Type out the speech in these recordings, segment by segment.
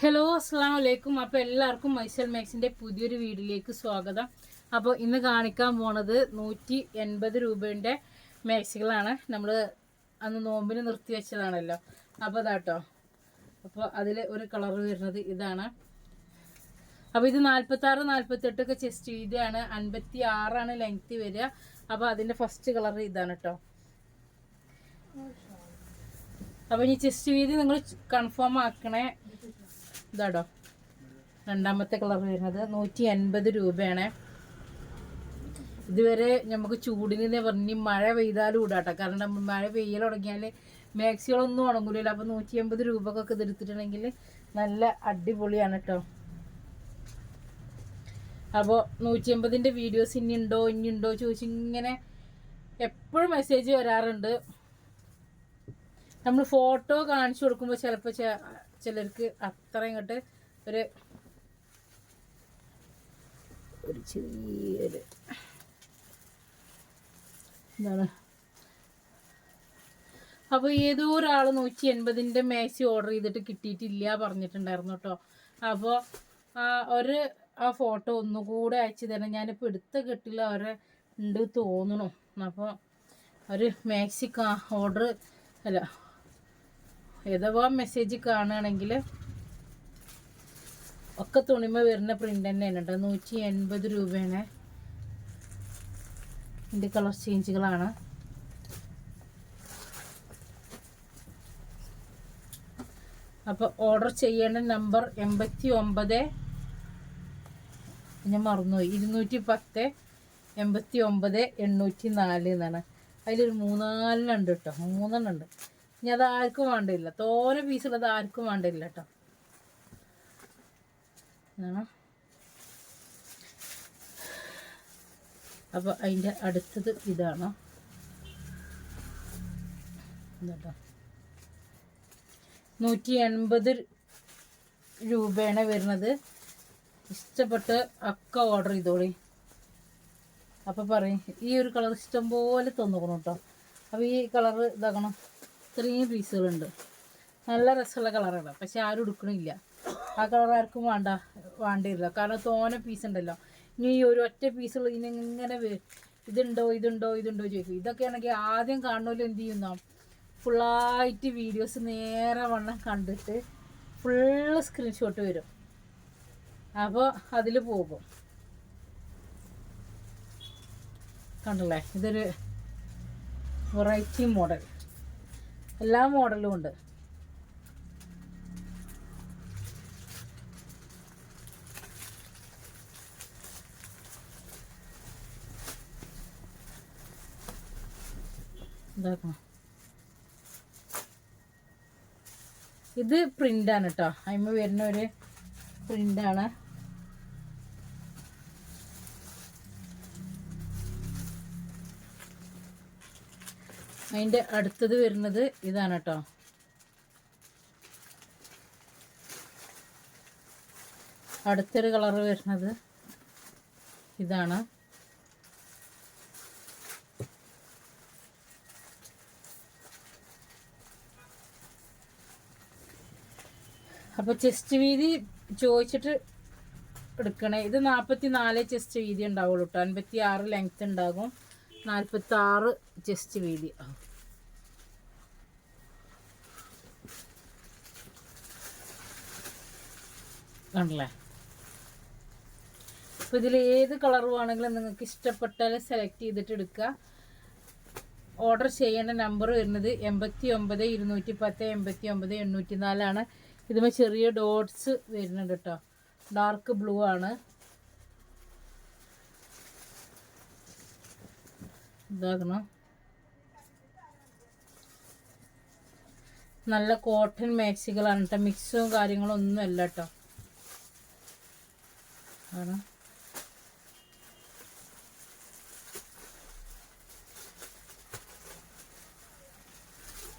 Hello അസ്സാം വലൈക്കും. അപ്പോൾ എല്ലാവർക്കും മൈസൽ മാക്സിൻ്റെ പുതിയൊരു വീഡിയോയിലേക്ക് സ്വാഗതം. അപ്പോൾ ഇന്ന് കാണിക്കാൻ പോണത് 180 രൂപയുടെ മാക്സികളാണ്. നമ്മൾ അന്ന് നോമ്പിന് നിർത്തി വെച്ചതാണല്ലോ. അപ്പോൾ അതാട്ടോ. അപ്പോൾ അതിൽ ഒരു കളർ വരുന്നത് ഇതാണ്. അപ്പോൾ ഇത് 46, 48 ഒക്കെ ചെസ്റ്റ് വീതിയാണ്. 56 ലെങ്ത്ത് വരിക. അപ്പോൾ അതിൻ്റെ ഫസ്റ്റ് കളർ ഇതാണ് കേട്ടോ. അപ്പോൾ ഇനി ചെസ്റ്റ് വീതി നിങ്ങൾ കൺഫേം ആക്കണേ. ഇതാടോ രണ്ടാമത്തെ കളർ വരുന്നത് 180 രൂപയാണ്. ഇതുവരെ നമുക്ക് ചൂടിനെ പറഞ്ഞ് മഴ പെയ്താലും ഇടാട്ടോ. കാരണം മഴ പെയ്യൽ തുടങ്ങിയാൽ മാക്സികളൊന്നും ഉണങ്ങൂലല്ലോ. അപ്പോൾ 180 രൂപക്കൊക്കെ ഇതെടുത്തിട്ടുണ്ടെങ്കിൽ നല്ല അടിപൊളിയാണ് കേട്ടോ. അപ്പോൾ 180ൻ്റെ വീഡിയോസ് ഇനിയുണ്ടോ ചോദിച്ചിങ്ങനെ എപ്പോഴും മെസ്സേജ് വരാറുണ്ട്. നമ്മൾ ഫോട്ടോ കാണിച്ചു കൊടുക്കുമ്പോൾ ചിലപ്പോൾ ചിലർക്ക് അത്ര ഇങ്ങോട്ട് ഒരു ചെറിയൊരു എന്താണ്. അപ്പോൾ ഏതോ ഒരാൾ 180ൻ്റെ മാക്സി ഓർഡർ ചെയ്തിട്ട് കിട്ടിയിട്ടില്ല പറഞ്ഞിട്ടുണ്ടായിരുന്നു കേട്ടോ. അപ്പോൾ ആ ഫോട്ടോ ഒന്നുകൂടെ അയച്ചു തരാം. ഞാനിപ്പോൾ എടുത്ത കെട്ടില്ല അവരെ ഉണ്ട് തോന്നണു. അപ്പോൾ ഒരു മാക്സി ഓർഡർ അല്ല ഏതവാ മെസ്സേജ് കാണുകയാണെങ്കിൽ ഒക്കെ തുണിമ വരുന്ന പ്രിൻ്റ് തന്നെയാണ് കേട്ടോ. 180 രൂപയാണ്. ഇതിൻ്റെ കളർ ചേഞ്ചുകളാണ്. അപ്പോൾ ഓർഡർ ചെയ്യേണ്ട നമ്പർ 89, ഞാൻ മറന്നുപോയി, 210 89 804 എന്നാണ്. അതിലൊരു 3-4 ഉണ്ട് കേട്ടോ. 3 ഉണ്ട്. ഇനി അത് ആർക്കും വേണ്ടില്ല. തോനെ പീസുള്ളത് ആർക്കും വേണ്ടില്ല കേട്ടോ. അപ്പോൾ അതിൻ്റെ അടുത്തത് ഇതാണ് കേട്ടോ. 180 രൂപയാണ് വരുന്നത്. ഇഷ്ടപ്പെട്ട് ഒക്കെ ഓർഡർ ചെയ്തോളി. അപ്പോൾ പറയും ഈ ഒരു കളർ ഇഷ്ടം പോലെ തന്നോക്കണം കേട്ടോ. അപ്പോൾ ഈ കളർ ഇതാക്കണം. ഇത്രയും പീസുകളുണ്ട്. നല്ല രസമുള്ള കളറാണ്. പക്ഷെ ആരും എടുക്കണില്ല. ആ കളർ ആർക്കും വേണ്ടിയില്ല. കാരണം തോനെ പീസ് ഉണ്ടല്ലോ. ഇനി ഈ ഒരു ഒറ്റ പീസുകൾ ഇങ്ങനെ ഇതുണ്ടോ ചോദിക്കും. ഇതൊക്കെ ആണെങ്കിൽ ആദ്യം കാണുമല്ലോ എന്ത് ചെയ്യുന്നോ, ഫുള്ളായിട്ട് വീഡിയോസ് നേരെ വണ്ണം കണ്ടിട്ട് ഫുള്ള് സ്ക്രീൻഷോട്ട് വരും. അപ്പോൾ അതിൽ പോകും. കണ്ടല്ലേ, ഇതൊരു വെറൈറ്റി മോഡൽ. എല്ലാ മോഡലും ഉണ്ട്. ഇതാക്കണം. ഇത് പ്രിൻ്റാണ് കേട്ടോ. അതിന്മേൽ വരുന്ന ഒരു പ്രിൻ്റാണ്. അതിൻ്റെ അടുത്തത് വരുന്നത് ഇതാണ് കേട്ടോ. അടുത്തൊരു കളർ വരുന്നത് ഇതാണ്. അപ്പോൾ ചെസ്റ്റ് വീതി ചോദിച്ചിട്ട് എടുക്കണേ. ഇത് 44 ചെസ്റ്റ് വീതി ഉണ്ടാവുള്ളൂ കേട്ടോ. 56 ലെങ്ത്ത് ഉണ്ടാകും. 46 ചെസ്റ്റ് വീതി. ആണല്ലേ. അപ്പോൾ ഇതിൽ ഏത് കളർ വേണമെങ്കിലും നിങ്ങൾക്ക് ഇഷ്ടപ്പെട്ടാൽ സെലക്ട് ചെയ്തിട്ട് എടുക്കുക. ഓർഡർ ചെയ്യേണ്ട നമ്പർ വരുന്നത് 89 210 89 804 ഇതുമ്പോൾ ചെറിയ ഡോട്ട്സ് വരുന്നുണ്ട് കേട്ടോ. ഡാർക്ക് ബ്ലൂ ആണ്. ഇതാകണം. നല്ല കോട്ടൺ മാക്സികളാണ് കേട്ടോ. മിക്സും കാര്യങ്ങളും ഒന്നും അല്ല കേട്ടോ. ആണ്.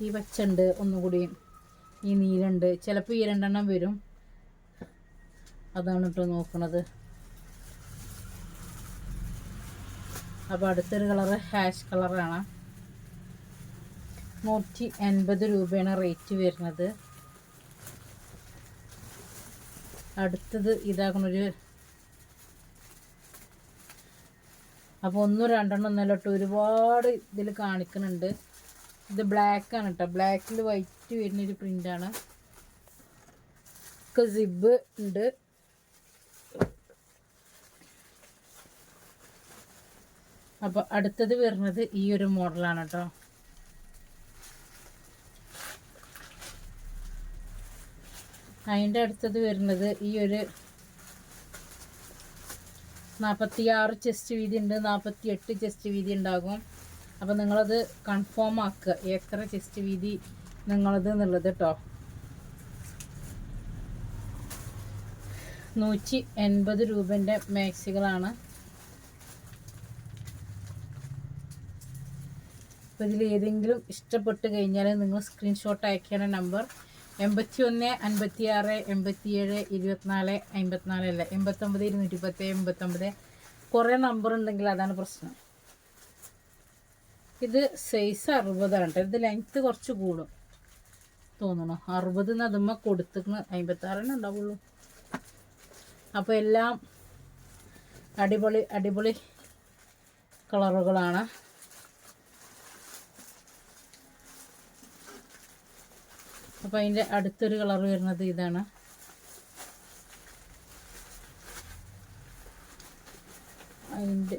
ഈ പച്ചുണ്ട്, ഒന്നുകൂടി ഈ നീലുണ്ട്. ചിലപ്പോൾ ഈ 2 വരും. അതാണ് കേട്ടോ നോക്കണത്. അപ്പോൾ അടുത്തൊരു കളറ് ഹാഷ് കളറാണ്. 180 രൂപയാണ് റേറ്റ് വരുന്നത്. അടുത്തത് ഇതാക്കണൊരു, അപ്പോൾ 1 2 ഒന്നല്ല കേട്ടോ, ഒരുപാട് ഇതിൽ കാണിക്കുന്നുണ്ട്. ഇത് ബ്ലാക്കാണ് കേട്ടോ, ബ്ലാക്കിൽ വൈറ്റ് വരുന്നൊരു പ്രിൻ്റാണ്. ഒക്കെ സിബ് ഉണ്ട്. അപ്പോൾ അടുത്തത് വരുന്നത് ഈ ഒരു മോഡലാണ് കേട്ടോ. അതിൻ്റെ അടുത്തത് വരുന്നത് ഈ ഒരു 46 ചെസ്റ്റ് വീതി ഉണ്ട്, 48 ചെസ്റ്റ് വീതി ഉണ്ടാകും. അപ്പോൾ നിങ്ങളത് കൺഫേം ആക്കുക എത്ര ചെസ്റ്റ് വീതി നിങ്ങളത് എന്നുള്ളത് കേട്ടോ. 180 രൂപൻ്റെ മാക്സികളാണ്. അപ്പോൾ ഇതിൽ ഏതെങ്കിലും ഇഷ്ടപ്പെട്ട് കഴിഞ്ഞാൽ നിങ്ങൾ സ്ക്രീൻഷോട്ട് അയക്കേണ്ട നമ്പർ 81 56 87 24 54 അല്ല 89 210 89. കുറേ നമ്പർ ഉണ്ടെങ്കിൽ അതാണ് പ്രശ്നം. ഇത് സൈസ് 60 ആണ് കേട്ടോ. ഇത് ലെങ്ത്ത് കുറച്ച് കൂടും തോന്നണം. 60 അതുമ്മ കൊടുത്തിട്ട് 56 ഉണ്ടാവുള്ളൂ. അപ്പോൾ എല്ലാം അടിപൊളി അടിപൊളി കളറുകളാണ്. അപ്പോൾ അതിൻ്റെ അടുത്തൊരു കളർ വരുന്നത് ഇതാണ്. അതിൻ്റെ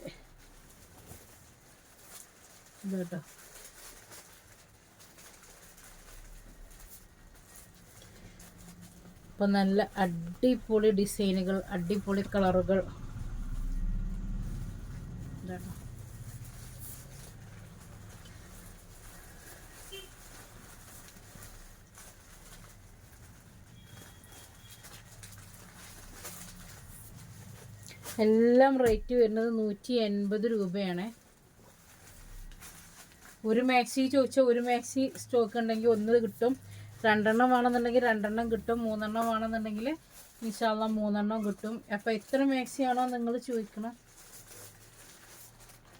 ഇതാട്ടോ. അപ്പോൾ നല്ല അടിപൊളി ഡിസൈനുകൾ, അടിപൊളി കളറുകൾ ഇതാട്ടോ. എല്ലാം റേറ്റ് വരുന്നത് 180 രൂപയാണ്. ഒരു മാക്സി ചോദിച്ചാൽ ഒരു മാക്സി സ്റ്റോക്ക് ഉണ്ടെങ്കിൽ 1 കിട്ടും, 2 എണ്ണം വേണമെന്നുണ്ടെങ്കിൽ 2 എണ്ണം കിട്ടും, 3 എണ്ണം വേണമെന്നുണ്ടെങ്കിൽ ഇൻഷാ അല്ലാഹ് 3 എണ്ണം കിട്ടും. അപ്പോൾ എത്ര മാക്സിയാണോ നിങ്ങൾ ചോദിക്കണം